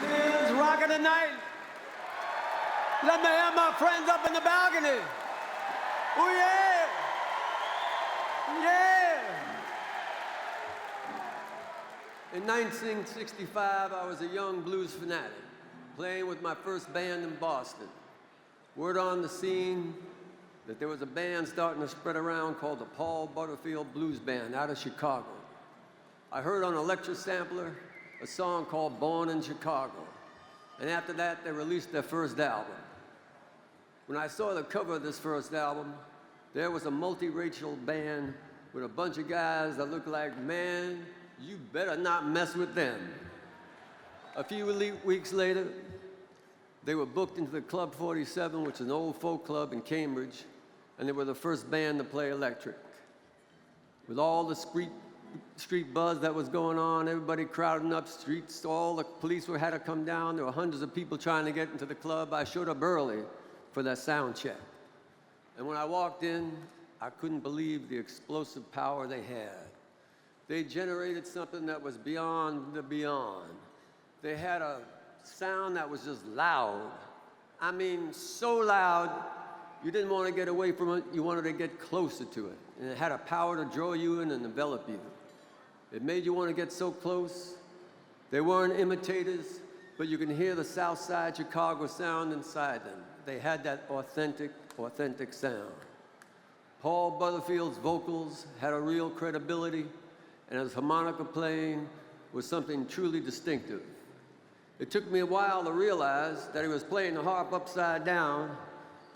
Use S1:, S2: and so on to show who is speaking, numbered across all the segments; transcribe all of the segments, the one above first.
S1: It's rocking tonight. Let me have my friends up in the balcony. Oh yeah. Yeah. In 1965, I was a young blues fanatic, playing with my first band in Boston. Word on the scene that there was a band starting to spread around called the Paul Butterfield Blues Band out of Chicago. I heard on a lecture sampler a song called Born in Chicago. And after that, they released their first album. When I saw the cover of this first album, there was a multiracial band with a bunch of guys that looked like, man, you better not mess with them. A few weeks later, they were booked into the Club 47, which is an old folk club in Cambridge, and they were the first band to play electric. With all the street buzz that was going on, everybody crowding up streets, all the police had to come down. There were hundreds of people trying to get into the club. I showed up early for that sound check. And when I walked in, I couldn't believe the explosive power they had. They generated something that was beyond the beyond. They had a sound that was just loud. I mean, so loud, you didn't want to get away from it, you wanted to get closer to it. And it had a power to draw you in and envelop you. It made you want to get so close. They weren't imitators, but you can hear the South Side Chicago sound inside them. They had that authentic sound. Paul Butterfield's vocals had a real credibility, and his harmonica playing was something truly distinctive. It took me a while to realize that he was playing the harp upside down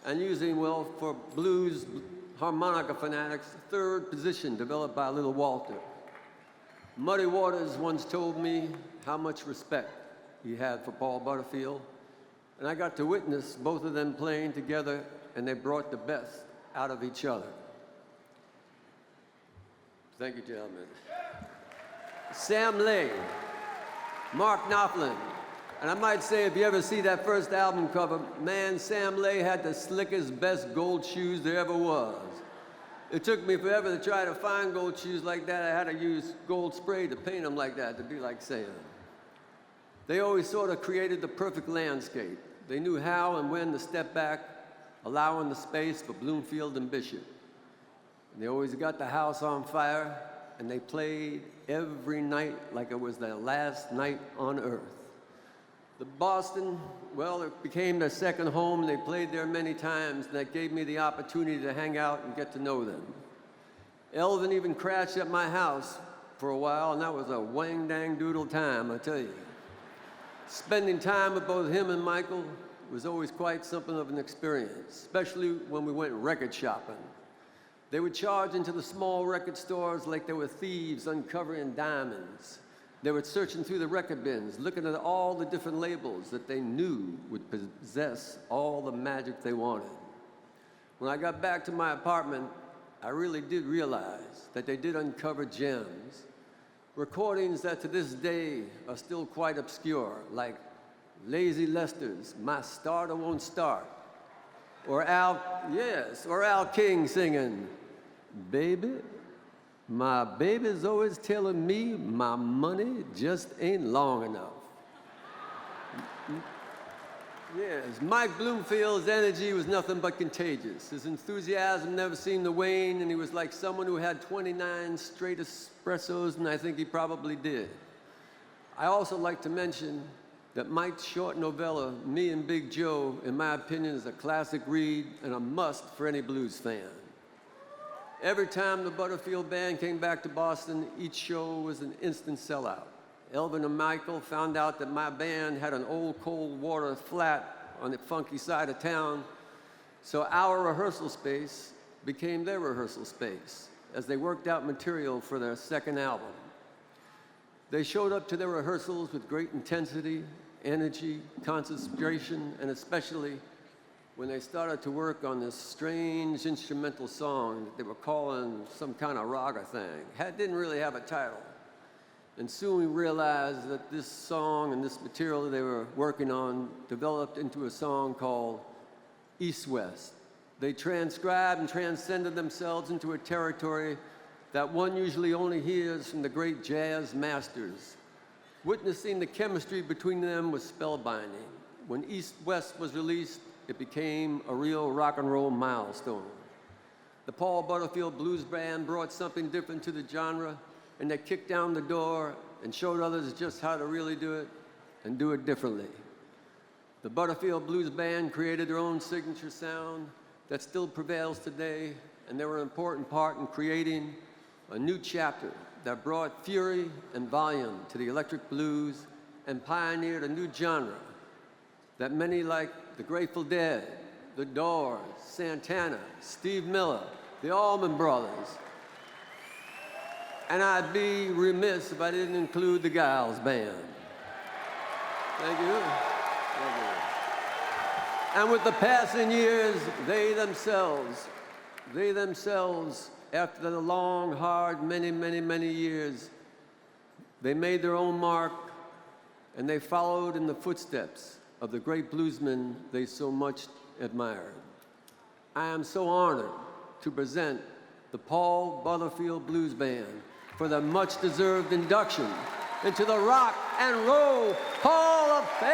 S1: and using, well, for blues harmonica fanatics, third position developed by Little Walter. Muddy Waters once told me how much respect he had for Paul Butterfield, and I got to witness both of them playing together, and they brought the best out of each other. Thank you, gentlemen. Sam Lay, Mark Knopfler, and I might say if you ever see that first album cover, man, Sam Lay had the slickest, best gold shoes there ever was. It took me forever to try to find gold shoes like that. I had to use gold spray to paint them like that to be like Sam. They always sort of created the perfect landscape. They knew how and when to step back, allowing the space for Bloomfield and Bishop. And they always got the house on fire, and they played every night like it was their last night on earth. The Boston, well, it became their second home. They played there many times, and that gave me the opportunity to hang out and get to know them. Elvin even crashed at my house for a while, and that was a wang-dang-doodle time, I tell you. Spending time with both him and Michael was always quite something of an experience, especially when we went record shopping. They would charge into the small record stores like they were thieves uncovering diamonds. They were searching through the record bins, looking at all the different labels that they knew would possess all the magic they wanted. When I got back to my apartment, I really did realize that they did uncover gems, recordings that to this day are still quite obscure, like Lazy Lester's My Starter Won't Start, or Al King singing, Baby, my baby's always telling me my money just ain't long enough. Yes, Mike Bloomfield's energy was nothing but contagious. His enthusiasm never seemed to wane, and he was like someone who had 29 straight espressos, and I think he probably did. I also like to mention that Mike's short novella, Me and Big Joe, in my opinion, is a classic read and a must for any blues fan. Every time the Butterfield Band came back to Boston, each show was an instant sellout. Elvin and Michael found out that my band had an old cold water flat on the funky side of town, so our rehearsal space became their rehearsal space as they worked out material for their second album. They showed up to their rehearsals with great intensity, energy, concentration, and especially when they started to work on this strange instrumental song that they were calling some kind of raga thing. It didn't really have a title. And soon we realized that this song and this material they were working on developed into a song called East-West. They transcribed and transcended themselves into a territory that one usually only hears from the great jazz masters, Witnessing the chemistry between them was spellbinding. When East West was released, it became a real rock and roll milestone. The Paul Butterfield Blues Band brought something different to the genre, and they kicked down the door and showed others just how to really do it and do it differently. The Butterfield Blues Band created their own signature sound that still prevails today, and they were an important part in creating a new chapter that brought fury and volume to the electric blues and pioneered a new genre that many like the Grateful Dead, the Doors, Santana, Steve Miller, the Allman Brothers. And I'd be remiss if I didn't include the Geils Band. Thank you. Thank you. And with the passing years, they themselves, after the long, hard, many years, they made their own mark, and they followed in the footsteps of the great bluesmen they so much admired. I am so honored to present the Paul Butterfield Blues Band for the much-deserved induction into the Rock and Roll Hall of Fame.